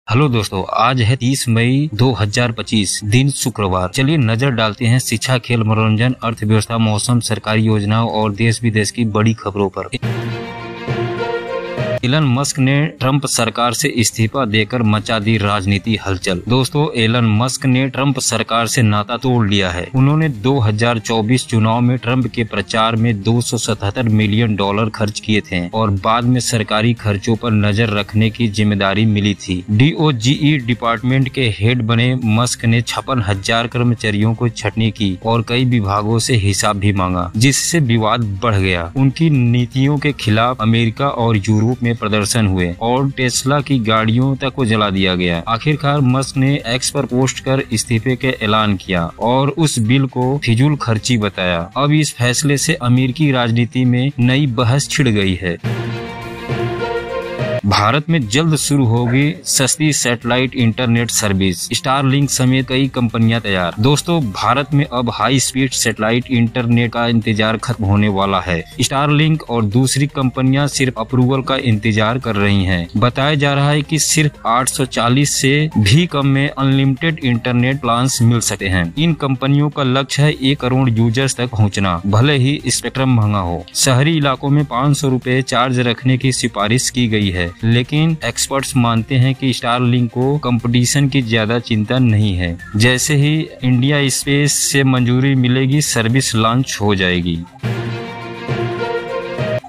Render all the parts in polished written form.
Hello दोस्तों, आज है 30 मई 2025 दिन शुक्रवार। चलिए नजर डालते हैं शिक्षा, खेल, मनोरंजन, अर्थव्यवस्था, मौसम, सरकारी योजनाओं और देश विदेश की बड़ी खबरों पर। एलन मस्क ने ट्रंप सरकार से इस्तीफा देकर मचा दी राजनीति हलचल। दोस्तों, एलन मस्क ने ट्रंप सरकार से नाता तोड़ लिया है। उन्होंने 2024 चुनाव में ट्रंप के प्रचार में $277 मिलियन खर्च किए थे और बाद में सरकारी खर्चों पर नजर रखने की जिम्मेदारी मिली थी। DOGE डिपार्टमेंट के हेड बने मस्क ने 56,000 कर्मचारियों को छटनी की और कई विभागों से हिसाब भी मांगा, जिससे विवाद बढ़ गया। उनकी नीतियों के खिलाफ अमेरिका और यूरोप में प्रदर्शन हुए और टेस्ला की गाड़ियों तक को जला दिया गया। आखिरकार मस्क ने एक्स पर पोस्ट कर इस्तीफे के ऐलान किया और उस बिल को फिजूल खर्ची बताया। अब इस फैसले से अमेरिकी राजनीति में नई बहस छिड़ गई है। भारत में जल्द शुरू होगी सस्ती सैटेलाइट इंटरनेट सर्विस। स्टारलिंक समेत कई कंपनियां तैयार। दोस्तों, भारत में अब हाई स्पीड सैटेलाइट इंटरनेट का इंतजार खत्म होने वाला है। स्टारलिंक और दूसरी कंपनियां सिर्फ अप्रूवल का इंतजार कर रही हैं। बताया जा रहा है कि सिर्फ 840 से भी कम में अनलिमिटेड इंटरनेट प्लान्स मिल सकते हैं। इन कंपनियों का लक्ष्य है 1 करोड़ यूजर्स तक पहुँचना, भले ही स्पेक्ट्रम महंगा हो। शहरी इलाकों में 500 रुपए चार्ज रखने की सिफारिश की गई है, लेकिन एक्सपर्ट्स मानते हैं कि स्टारलिंक को कंपटीशन की ज्यादा चिंता नहीं है। जैसे ही इंडिया स्पेस से मंजूरी मिलेगी, सर्विस लॉन्च हो जाएगी।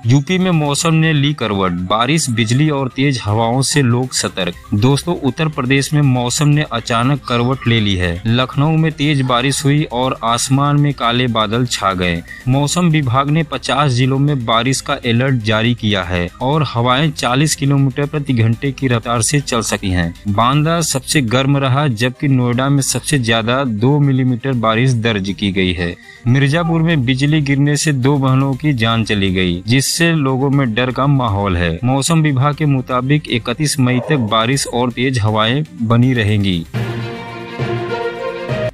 यूपी में मौसम ने ली करवट। बारिश, बिजली और तेज हवाओं से लोग सतर्क। दोस्तों, उत्तर प्रदेश में मौसम ने अचानक करवट ले ली है। लखनऊ में तेज बारिश हुई और आसमान में काले बादल छा गए। मौसम विभाग ने 50 जिलों में बारिश का अलर्ट जारी किया है और हवाएं 40 किलोमीटर प्रति घंटे की रफ्तार से चल सकती हैं। बांदा सबसे गर्म रहा, जबकि नोएडा में सबसे ज्यादा 2 मिलीमीटर बारिश दर्ज की गई है। मिर्जापुर में बिजली गिरने से 2 बहनों की जान चली गई, जिससे लोगों में डर का माहौल है। मौसम विभाग के मुताबिक 31 मई तक बारिश और तेज हवाएं बनी रहेंगी।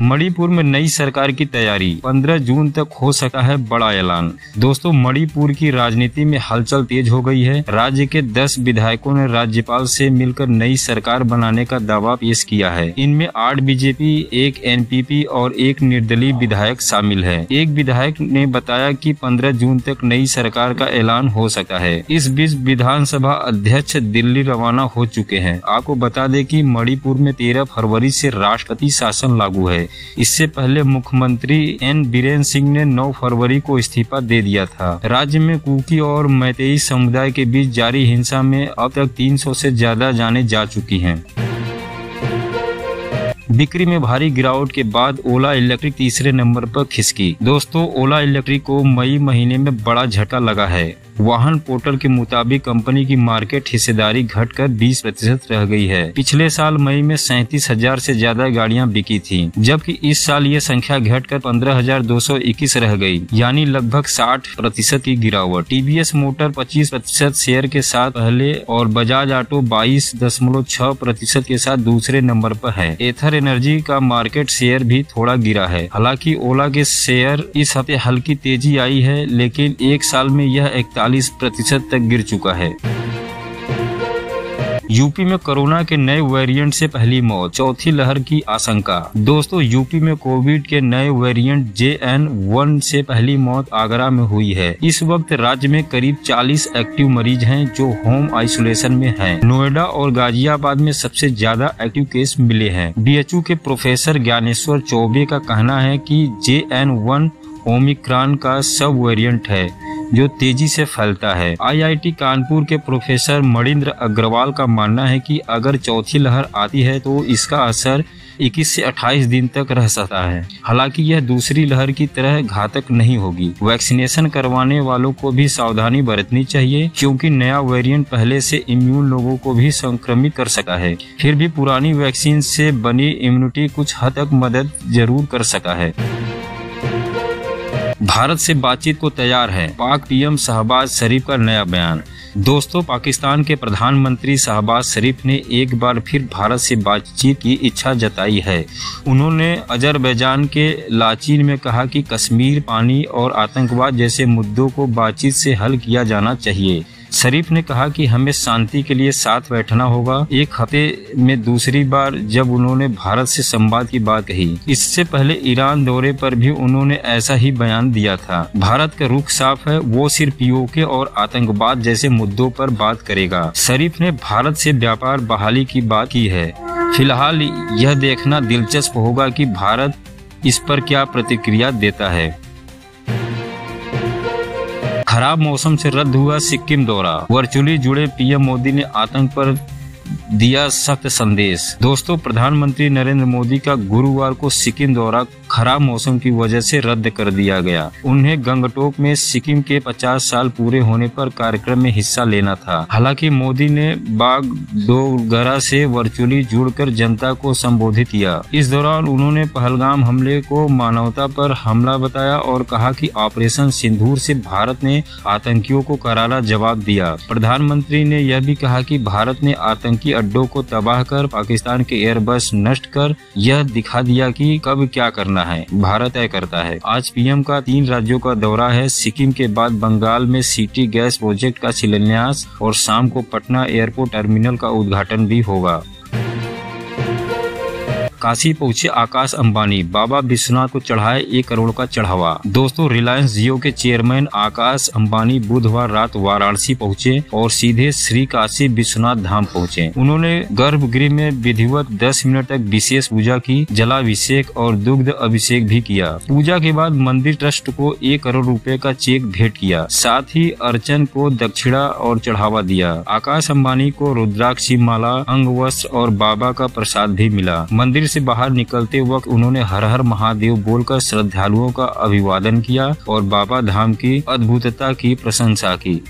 मणिपुर में नई सरकार की तैयारी। 15 जून तक हो सकता है बड़ा ऐलान। दोस्तों, मणिपुर की राजनीति में हलचल तेज हो गई है। राज्य के 10 विधायकों ने राज्यपाल से मिलकर नई सरकार बनाने का दावा पेश किया है। इनमें 8 बीजेपी, 1 NPP और 1 निर्दलीय विधायक शामिल है। एक विधायक ने बताया कि 15 जून तक नई सरकार का ऐलान हो सकता है। इस बीच विधानसभा अध्यक्ष दिल्ली रवाना हो चुके हैं। आपको बता दें कि मणिपुर में 13 फरवरी से राष्ट्रपति शासन लागू है। इससे पहले मुख्यमंत्री N बीरेन सिंह ने 9 फरवरी को इस्तीफा दे दिया था। राज्य में कुकी और मैतेई समुदाय के बीच जारी हिंसा में अब तक 300 से ज्यादा जानें जा चुकी हैं। बिक्री में भारी गिरावट के बाद ओला इलेक्ट्रिक तीसरे नंबर पर खिसकी। दोस्तों, ओला इलेक्ट्रिक को मई महीने में बड़ा झटका लगा है। वाहन पोर्टल के मुताबिक कंपनी की मार्केट हिस्सेदारी घटकर 20% रह गई है। पिछले साल मई में 37,000 से ज्यादा गाड़ियां बिकी थी, जबकि इस साल ये संख्या घटकर 15,221 रह गई, यानी लगभग 60% की गिरावट। TVS मोटर 25% शेयर के साथ पहले और बजाज ऑटो 22.6% के साथ दूसरे नंबर पर है। एथर एनर्जी का मार्केट शेयर भी थोड़ा गिरा है। हालांकि ओला के शेयर इस हफ्ते हल्की तेजी आई है, लेकिन एक साल में यह 41% तक गिर चुका है। यूपी में कोरोना के नए वेरिएंट से पहली मौत, चौथी लहर की आशंका। दोस्तों, यूपी में कोविड के नए वेरिएंट JN.1 से पहली मौत आगरा में हुई है। इस वक्त राज्य में करीब 40 एक्टिव मरीज हैं जो होम आइसोलेशन में हैं। नोएडा और गाजियाबाद में सबसे ज्यादा एक्टिव केस मिले हैं। BHU के प्रोफेसर ज्ञानेश्वर चौबे का कहना है कि JN.1 ओमिक्रॉन का सब वेरिएंट है जो तेजी से फैलता है। IIT कानपुर के प्रोफेसर मणिंद्र अग्रवाल का मानना है कि अगर चौथी लहर आती है तो इसका असर 21 से 28 दिन तक रह सकता है। हालांकि यह दूसरी लहर की तरह घातक नहीं होगी। वैक्सीनेशन करवाने वालों को भी सावधानी बरतनी चाहिए, क्योंकि नया वेरिएंट पहले से इम्यून लोगों को भी संक्रमित कर सकता है। फिर भी पुरानी वैक्सीन से बनी इम्यूनिटी कुछ हद तक मदद जरूर कर सकता है। भारत से बातचीत को तैयार है। पाक PM शहबाज शरीफ का नया बयान। दोस्तों, पाकिस्तान के प्रधानमंत्री शहबाज शरीफ ने एक बार फिर भारत से बातचीत की इच्छा जताई है। उन्होंने अजरबैजान के लाचीन में कहा कि कश्मीर, पानी और आतंकवाद जैसे मुद्दों को बातचीत से हल किया जाना चाहिए। शरीफ ने कहा कि हमें शांति के लिए साथ बैठना होगा। एक हफ्ते में दूसरी बार जब उन्होंने भारत से संवाद की बात कही। इससे पहले ईरान दौरे पर भी उन्होंने ऐसा ही बयान दिया था। भारत का रुख साफ है, वो सिर्फ पीओके और आतंकवाद जैसे मुद्दों पर बात करेगा। शरीफ ने भारत से व्यापार बहाली की बात की है। फिलहाल यह देखना दिलचस्प होगा कि भारत इस पर क्या प्रतिक्रिया देता है। खराब मौसम से रद्द हुआ सिक्किम दौरा। वर्चुअली जुड़े पीएम मोदी ने आतंक पर दिया सख्त संदेश। दोस्तों, प्रधानमंत्री नरेंद्र मोदी का गुरुवार को सिक्किम दौरा खराब मौसम की वजह से रद्द कर दिया गया। उन्हें गंगटोक में सिक्किम के 50 साल पूरे होने पर कार्यक्रम में हिस्सा लेना था। हालांकि मोदी ने बागडोगरा से वर्चुअली जुड़कर जनता को संबोधित किया। इस दौरान उन्होंने पहलगाम हमले को मानवता पर हमला बताया और कहा कि ऑपरेशन सिंदूर से भारत ने आतंकियों को करारा जवाब दिया। प्रधानमंत्री ने यह भी कहा कि भारत ने आतंकी अड्डों को तबाह कर पाकिस्तान के एयरबस नष्ट कर यह दिखा दिया कि कब क्या करना है, भारत तय करता है। आज पीएम का 3 राज्यों का दौरा है। सिक्किम के बाद बंगाल में सिटी गैस प्रोजेक्ट का शिलान्यास और शाम को पटना एयरपोर्ट टर्मिनल का उद्घाटन भी होगा। काशी पहुंचे आकाश अंबानी, बाबा विश्वनाथ को चढ़ाए 1 करोड़ का चढ़ावा। दोस्तों, रिलायंस जियो के चेयरमैन आकाश अंबानी बुधवार रात वाराणसी पहुंचे और सीधे श्री काशी विश्वनाथ धाम पहुंचे। उन्होंने गर्भगृह में विधिवत 10 मिनट तक विशेष पूजा की, जलाभिषेक और दुग्ध अभिषेक भी किया। पूजा के बाद मंदिर ट्रस्ट को 1 करोड़ रुपए का चेक भेंट किया। साथ ही अर्चन को दक्षिणा और चढ़ावा दिया। आकाश अंबानी को रुद्राक्ष माला, अंग वस्त्र और बाबा का प्रसाद भी मिला। मंदिर से बाहर निकलते वक्त उन्होंने हर हर महादेव बोलकर श्रद्धालुओं का अभिवादन किया और बाबा धाम की अद्भुतता की प्रशंसा की।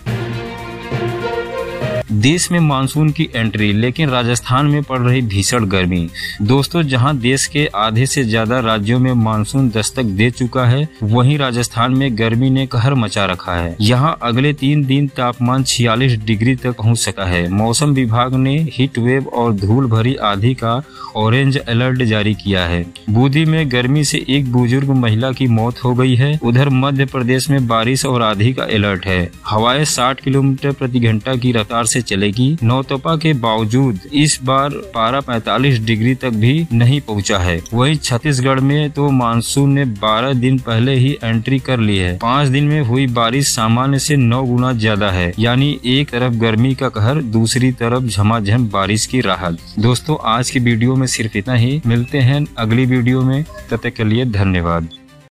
देश में मानसून की एंट्री, लेकिन राजस्थान में पड़ रही भीषण गर्मी। दोस्तों, जहां देश के आधे से ज्यादा राज्यों में मानसून दस्तक दे चुका है, वहीं राजस्थान में गर्मी ने कहर मचा रखा है। यहां अगले 3 दिन तापमान 46 डिग्री तक पहुंच सका है। मौसम विभाग ने हीट वेव और धूल भरी आंधी का ऑरेंज अलर्ट जारी किया है। बूंदी में गर्मी से एक बुजुर्ग महिला की मौत हो गई है। उधर मध्य प्रदेश में बारिश और आंधी का अलर्ट है। हवाएं 60 किलोमीटर प्रति घंटा की रफ्तार से चलेगी। नौतपा के बावजूद इस बार पारा 45 डिग्री तक भी नहीं पहुंचा है। वहीं छत्तीसगढ़ में तो मानसून ने 12 दिन पहले ही एंट्री कर ली है। 5 दिन में हुई बारिश सामान्य से 9 गुना ज्यादा है। यानी एक तरफ गर्मी का कहर, दूसरी तरफ झमाझम बारिश की राहत। दोस्तों, आज की वीडियो में सिर्फ इतना ही। मिलते हैं अगली वीडियो में, तब तक के लिए धन्यवाद।